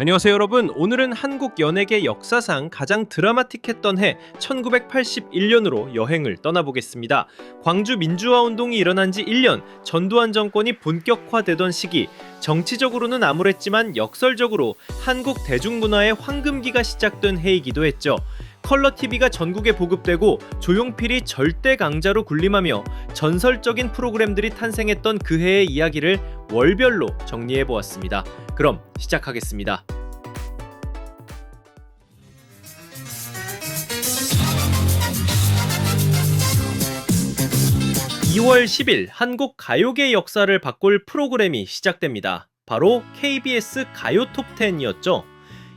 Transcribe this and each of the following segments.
안녕하세요 여러분. 오늘은 한국 연예계 역사상 가장 드라마틱했던 해 1981년으로 여행을 떠나보겠습니다. 광주 민주화운동이 일어난 지 1년, 전두환 정권이 본격화되던 시기, 정치적으로는 암울했지만 역설적으로 한국 대중문화의 황금기가 시작된 해이기도 했죠. 컬러TV가 전국에 보급되고 조용필이 절대 강자로 군림하며 전설적인 프로그램들이 탄생했던 그 해의 이야기를 월별로 정리해보았습니다. 그럼 시작하겠습니다. 2월 10일 한국 가요계 역사를 바꿀 프로그램이 시작됩니다. 바로 KBS 가요 톱10이었죠.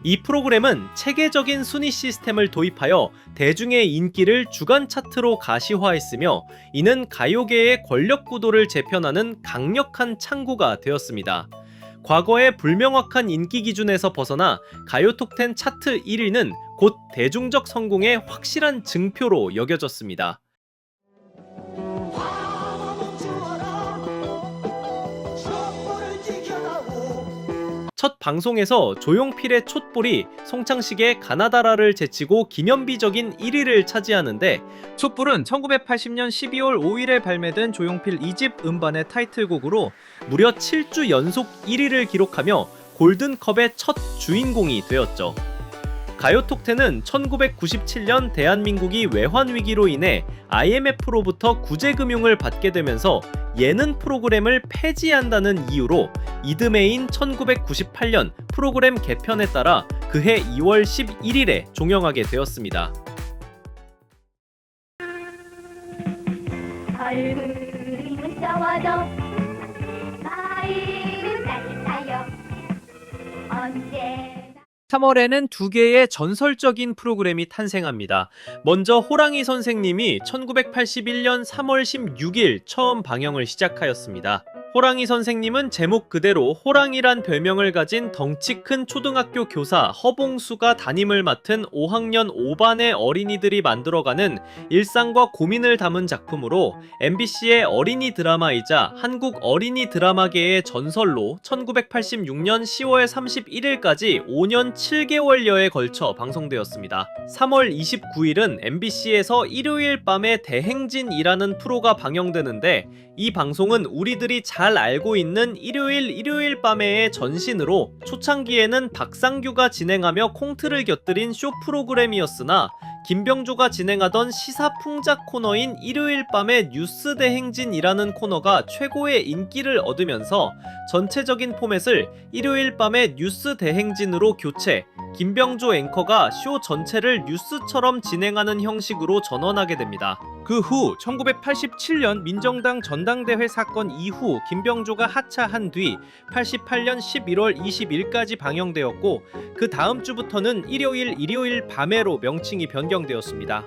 이 프로그램은 체계적인 순위 시스템을 도입하여 대중의 인기를 주간 차트로 가시화했으며 이는 가요계의 권력 구도를 재편하는 강력한 창구가 되었습니다. 과거의 불명확한 인기 기준에서 벗어나 가요 톱10 차트 1위는 곧 대중적 성공의 확실한 증표로 여겨졌습니다. 첫 방송에서 조용필의 촛불이 송창식의 가나다라를 제치고 기념비적인 1위를 차지하는데, 촛불은 1980년 12월 5일에 발매된 조용필 2집 음반의 타이틀곡으로 무려 7주 연속 1위를 기록하며 골든컵의 첫 주인공이 되었죠. 가요톱10은 1997년 대한민국이 외환위기로 인해 IMF로부터 구제금융을 받게 되면서 예능 프로그램을 폐지한다는 이유로 이듬해인 1998년 프로그램 개편에 따라 그해 2월 11일에 종영하게 되었습니다. 얼굴이 무서워도 마음은 따뜻하여 언제 3월에는 두 개의 전설적인 프로그램이 탄생합니다. 먼저 호랑이 선생님이 1981년 3월 16일 처음 방영을 시작하였습니다. 호랑이 선생님은 제목 그대로 호랑이란 별명을 가진 덩치 큰 초등학교 교사 허봉수가 담임을 맡은 5학년 5반의 어린이들이 만들어가는 일상과 고민을 담은 작품으로 MBC의 어린이 드라마이자 한국 어린이 드라마계의 전설로 1986년 10월 31일까지 5년 7개월여에 걸쳐 방송되었습니다. 3월 29일은 MBC에서 일요일 밤에 대행진이라는 프로가 방영되는데, 이 방송은 우리들이 잘 알고 있는 일요일 밤에의 전신으로 초창기에는 박상규가 진행하며 콩트를 곁들인 쇼 프로그램이었으나 김병조가 진행하던 시사 풍자 코너인 일요일 밤의 뉴스 대행진이라는 코너가 최고의 인기를 얻으면서 전체적인 포맷을 일요일 밤의 뉴스 대행진으로 교체, 김병조 앵커가 쇼 전체를 뉴스처럼 진행하는 형식으로 전환하게 됩니다. 그 후 1987년 민정당 전당대회 사건 이후 김병조가 하차한 뒤 88년 11월 20일까지 방영되었고, 그 다음 주부터는 일요일 밤에로 명칭이 변경되었습니다.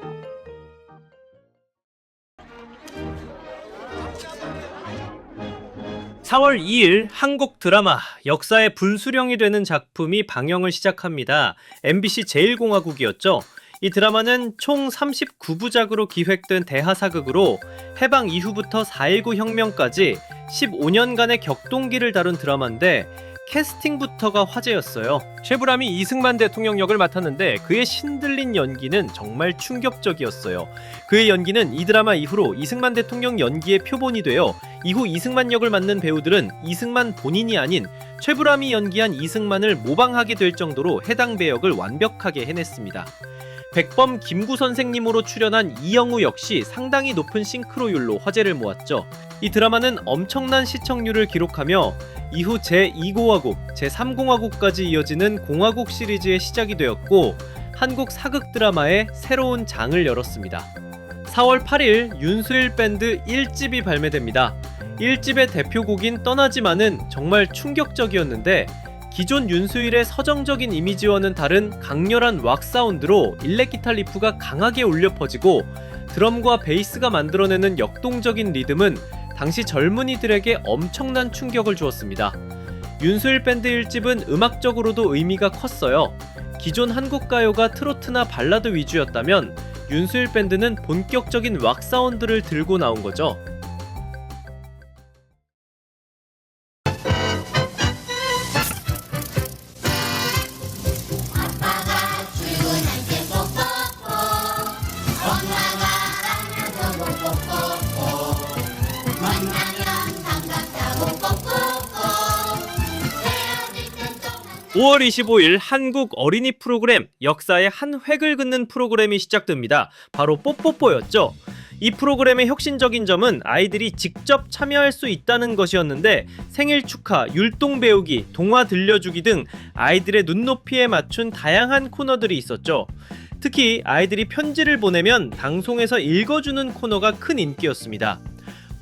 (4월 2일) 한국 드라마 역사의 분수령이 되는 작품이 방영을 시작합니다. MBC 제1공화국이었죠. 이 드라마는 총 39부작으로 기획된 대하사극으로 해방 이후부터 4.19 혁명까지 15년간의 격동기를 다룬 드라마인데, 캐스팅부터가 화제였어요. 최불암이 이승만 대통령 역을 맡았는데 그의 신들린 연기는 정말 충격적이었어요. 그의 연기는 이 드라마 이후로 이승만 대통령 연기의 표본이 되어 이후 이승만 역을 맡는 배우들은 이승만 본인이 아닌 최불암이 연기한 이승만을 모방하게 될 정도로 해당 배역을 완벽하게 해냈습니다. 백범 김구 선생님으로 출연한 이영우 역시 상당히 높은 싱크로율로 화제를 모았죠. 이 드라마는 엄청난 시청률을 기록하며 이후 제2공화국, 제3공화국까지 이어지는 공화국 시리즈의 시작이 되었고, 한국 사극 드라마의 새로운 장을 열었습니다. 4월 8일 윤수일 밴드 1집이 발매됩니다. 1집의 대표곡인 떠나지마는 정말 충격적이었는데, 기존 윤수일의 서정적인 이미지와는 다른 강렬한 락 사운드로 일렉기타 리프가 강하게 울려 퍼지고, 드럼과 베이스가 만들어내는 역동적인 리듬은 당시 젊은이들에게 엄청난 충격을 주었습니다. 윤수일 밴드 1집은 음악적으로도 의미가 컸어요. 기존 한국 가요가 트로트나 발라드 위주였다면 윤수일 밴드는 본격적인 락 사운드를 들고 나온 거죠. 5월 25일 한국 어린이 프로그램 역사의 한 획을 긋는 프로그램이 시작됩니다. 바로 뽀뽀뽀였죠. 이 프로그램의 혁신적인 점은 아이들이 직접 참여할 수 있다는 것이었는데 생일 축하, 율동 배우기, 동화 들려주기 등 아이들의 눈높이에 맞춘 다양한 코너들이 있었죠. 특히 아이들이 편지를 보내면 방송에서 읽어주는 코너가 큰 인기였습니다.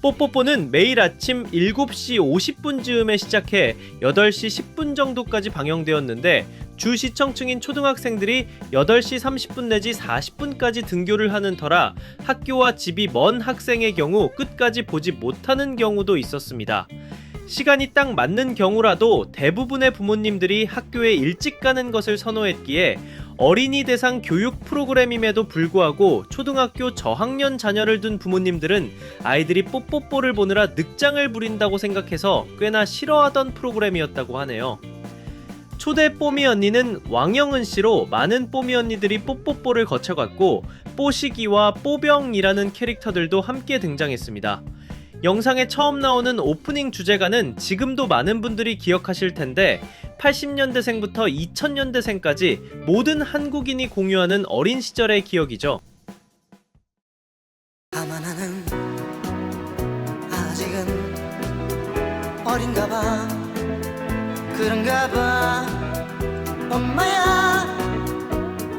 뽀뽀뽀는 매일 아침 7시 50분 즈음에 시작해 8시 10분 정도까지 방영되었는데 주 시청층인 초등학생들이 8시 30분 내지 40분까지 등교를 하는 터라 학교와 집이 먼 학생의 경우 끝까지 보지 못하는 경우도 있었습니다. 시간이 딱 맞는 경우라도 대부분의 부모님들이 학교에 일찍 가는 것을 선호했기에 어린이 대상 교육 프로그램임에도 불구하고 초등학교 저학년 자녀를 둔 부모님들은 아이들이 뽀뽀뽀를 보느라 늑장을 부린다고 생각해서 꽤나 싫어하던 프로그램이었다고 하네요. 초대 뽀미 언니는 왕영은 씨로 많은 뽀미 언니들이 뽀뽀뽀를 거쳐갔고 뽀시기와 뽀병이라는 캐릭터들도 함께 등장했습니다. 영상에 처음 나오는 오프닝 주제가는 지금도 많은 분들이 기억하실 텐데 80년대생부터 2000년대생까지 모든 한국인이 공유하는 어린 시절의 기억이죠. 아마 나는 아직은 어린가봐 그런가봐 엄마야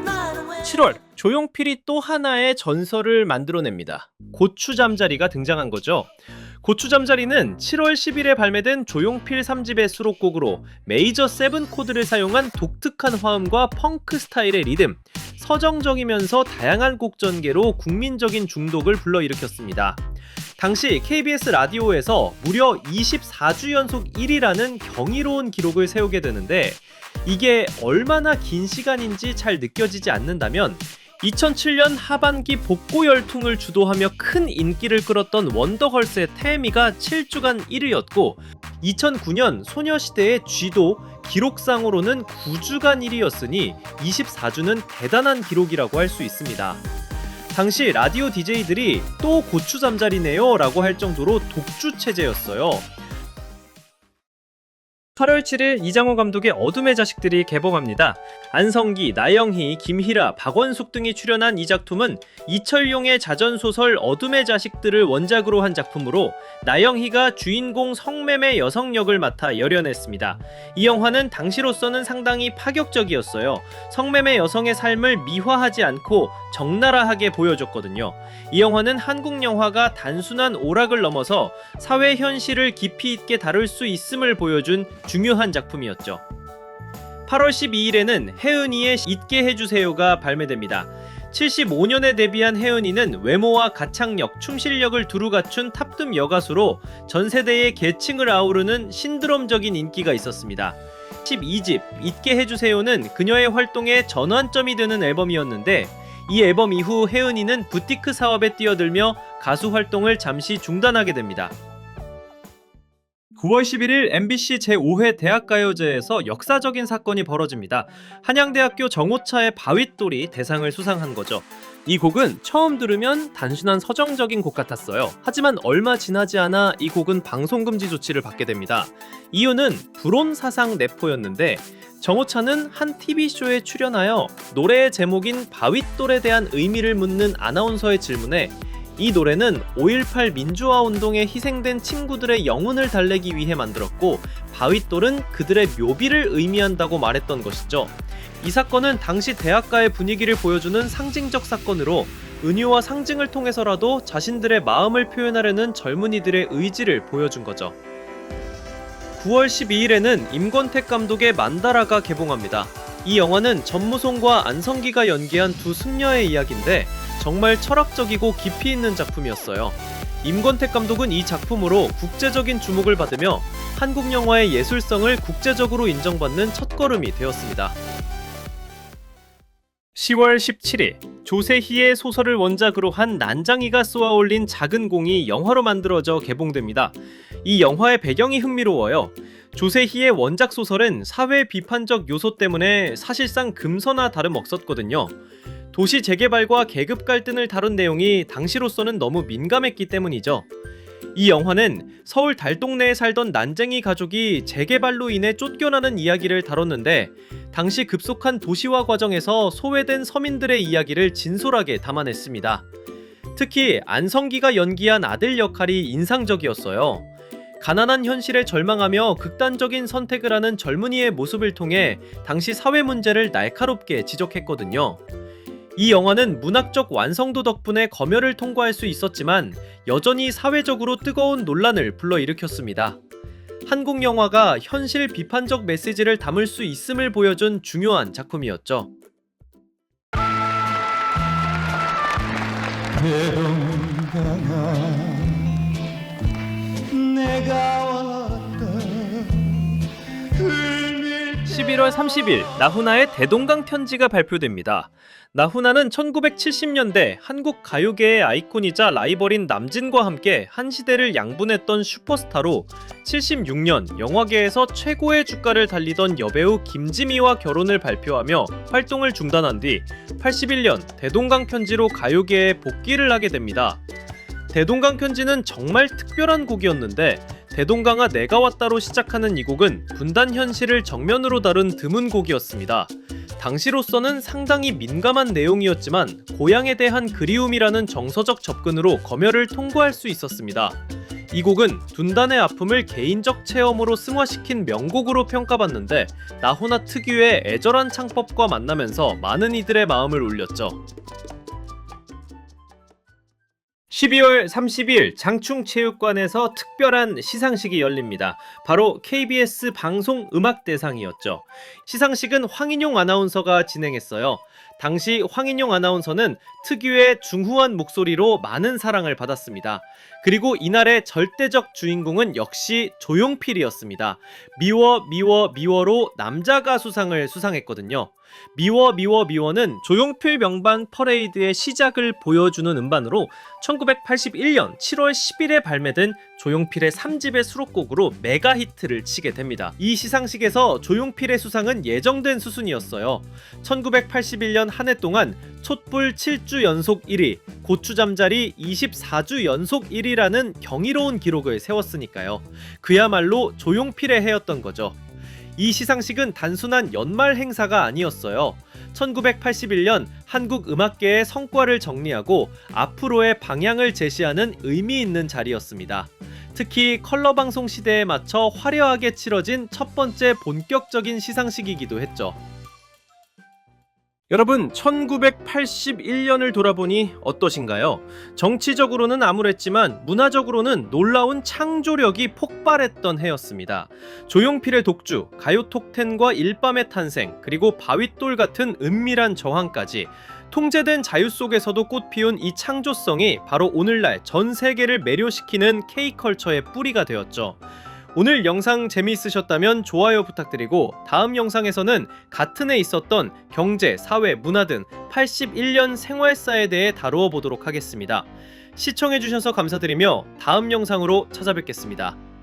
나는 왜 7월 조용필이 또 하나의 전설을 만들어냅니다. 고추잠자리가 등장한 거죠. 고추잠자리는 7월 10일에 발매된 조용필 3집의 수록곡으로 메이저 7 코드를 사용한 독특한 화음과 펑크 스타일의 리듬, 서정적이면서 다양한 곡 전개로 국민적인 중독을 불러일으켰습니다. 당시 KBS 라디오에서 무려 24주 연속 1위라는 경이로운 기록을 세우게 되는데 이게 얼마나 긴 시간인지 잘 느껴지지 않는다면 2007년 하반기 복고 열풍을 주도하며 큰 인기를 끌었던 원더걸스의 태미가 7주간 1위였고 2009년 소녀시대의 쥐도 기록상으로는 9주간 1위였으니 24주는 대단한 기록이라고 할 수 있습니다. 당시 라디오 DJ들이 또 고추잠자리네요 라고 할 정도로 독주 체제였어요. 8월 7일 이장호 감독의 어둠의 자식들이 개봉합니다. 안성기, 나영희, 김희라, 박원숙 등이 출연한 이 작품은 이철용의 자전소설 어둠의 자식들을 원작으로 한 작품으로 나영희가 주인공 성매매 여성 역을 맡아 열연했습니다. 이 영화는 당시로서는 상당히 파격적이었어요. 성매매 여성의 삶을 미화하지 않고 적나라하게 보여줬거든요. 이 영화는 한국 영화가 단순한 오락을 넘어서 사회 현실을 깊이 있게 다룰 수 있음을 보여준 중요한 작품이었죠. 8월 12일에는 혜은이의 잊게 해주세요가 발매됩니다. 75년에 데뷔한 혜은이는 외모와 가창력, 춤 실력을 두루 갖춘 탑급 여가수로 전 세대의 계층을 아우르는 신드롬적인 인기가 있었습니다. 12집 잊게 해주세요는 그녀의 활동에 전환점이 되는 앨범이었는데 이 앨범 이후 혜은이는 부티크 사업에 뛰어들며 가수 활동을 잠시 중단하게 됩니다. 9월 11일 MBC 제5회 대학가요제에서 역사적인 사건이 벌어집니다. 한양대학교 정오차의 바윗돌이 대상을 수상한 거죠. 이 곡은 처음 들으면 단순한 서정적인 곡 같았어요. 하지만 얼마 지나지 않아 이 곡은 방송금지 조치를 받게 됩니다. 이유는 불온사상 내포였는데 정오차는 한 TV쇼에 출연하여 노래의 제목인 바윗돌에 대한 의미를 묻는 아나운서의 질문에 이 노래는 5.18 민주화운동에 희생된 친구들의 영혼을 달래기 위해 만들었고 바윗돌은 그들의 묘비를 의미한다고 말했던 것이죠. 이 사건은 당시 대학가의 분위기를 보여주는 상징적 사건으로 은유와 상징을 통해서라도 자신들의 마음을 표현하려는 젊은이들의 의지를 보여준 거죠. 9월 12일에는 임권택 감독의 만다라가 개봉합니다. 이 영화는 전무송과 안성기가 연기한 두 승려의 이야기인데 정말 철학적이고 깊이 있는 작품이었어요. 임권택 감독은 이 작품으로 국제적인 주목을 받으며 한국 영화의 예술성을 국제적으로 인정받는 첫걸음이 되었습니다. 10월 17일 조세희의 소설을 원작으로 한 난장이가 쏘아올린 작은 공이 영화로 만들어져 개봉됩니다. 이 영화의 배경이 흥미로워요. 조세희의 원작 소설은 사회 비판적 요소 때문에 사실상 금서나 다름없었거든요. 도시 재개발과 계급 갈등을 다룬 내용이 당시로서는 너무 민감했기 때문이죠. 이 영화는 서울 달동네에 살던 난쟁이 가족이 재개발로 인해 쫓겨나는 이야기를 다뤘는데 당시 급속한 도시화 과정에서 소외된 서민들의 이야기를 진솔하게 담아냈습니다. 특히 안성기가 연기한 아들 역할이 인상적이었어요. 가난한 현실에 절망하며 극단적인 선택을 하는 젊은이의 모습을 통해 당시 사회 문제를 날카롭게 지적했거든요. 이 영화는 문학적 완성도 덕분에 검열을 통과할 수 있었지만 여전히 사회적으로 뜨거운 논란을 불러일으켰습니다. 한국 영화가 현실 비판적 메시지를 담을 수 있음을 보여준 중요한 작품이었죠. 내가 왔던 11월 30일 나훈아의 대동강 편지가 발표됩니다. 나훈아는 1970년대 한국 가요계의 아이콘이자 라이벌인 남진과 함께 한 시대를 양분했던 슈퍼스타로 76년 영화계에서 최고의 주가를 달리던 여배우 김지미와 결혼을 발표하며 활동을 중단한 뒤 81년 대동강 편지로 가요계에 복귀를 하게 됩니다. 대동강 편지는 정말 특별한 곡이었는데 대동강아 내가 왔다로 시작하는 이 곡은 분단 현실을 정면으로 다룬 드문 곡이었습니다. 당시로서는 상당히 민감한 내용이었지만 고향에 대한 그리움이라는 정서적 접근으로 검열을 통과할 수 있었습니다. 이 곡은 둔단의 아픔을 개인적 체험으로 승화시킨 명곡으로 평가받는데 나훈아 특유의 애절한 창법과 만나면서 많은 이들의 마음을 울렸죠. 12월 30일 장충체육관에서 특별한 시상식이 열립니다. 바로 KBS 방송음악대상이었죠. 시상식은 황인용 아나운서가 진행했어요. 당시 황인용 아나운서는 특유의 중후한 목소리로 많은 사랑을 받았습니다. 그리고 이날의 절대적 주인공은 역시 조용필이었습니다. 미워 미워 미워로 남자 가수상을 수상했거든요. 미워 미워 미워는 조용필 명반 퍼레이드의 시작을 보여주는 음반으로 1981년 7월 10일에 발매된 조용필의 3집의 수록곡으로 메가 히트를 치게 됩니다. 이 시상식에서 조용필의 수상은 예정된 수순이었어요. 1981년 한 해 동안 촛불 7주 연속 1위, 고추잠자리 24주 연속 1위라는 경이로운 기록을 세웠으니까요. 그야말로 조용필의 해였던 거죠. 이 시상식은 단순한 연말 행사가 아니었어요. 1981년 한국 음악계의 성과를 정리하고 앞으로의 방향을 제시하는 의미 있는 자리였습니다. 특히 컬러 방송 시대에 맞춰 화려하게 치러진 첫 번째 본격적인 시상식이기도 했죠. 여러분, 1981년을 돌아보니 어떠신가요? 정치적으로는 암울했지만 문화적으로는 놀라운 창조력이 폭발했던 해였습니다. 조용필의 독주, 가요 톱10과 일밤의 탄생, 그리고 바윗돌 같은 은밀한 저항까지 통제된 자유 속에서도 꽃피운 이 창조성이 바로 오늘날 전 세계를 매료시키는 K컬처의 뿌리가 되었죠. 오늘 영상 재미있으셨다면 좋아요 부탁드리고 다음 영상에서는 같은 해 있었던 경제, 사회, 문화 등 81년 생활사에 대해 다루어 보도록 하겠습니다. 시청해주셔서 감사드리며 다음 영상으로 찾아뵙겠습니다.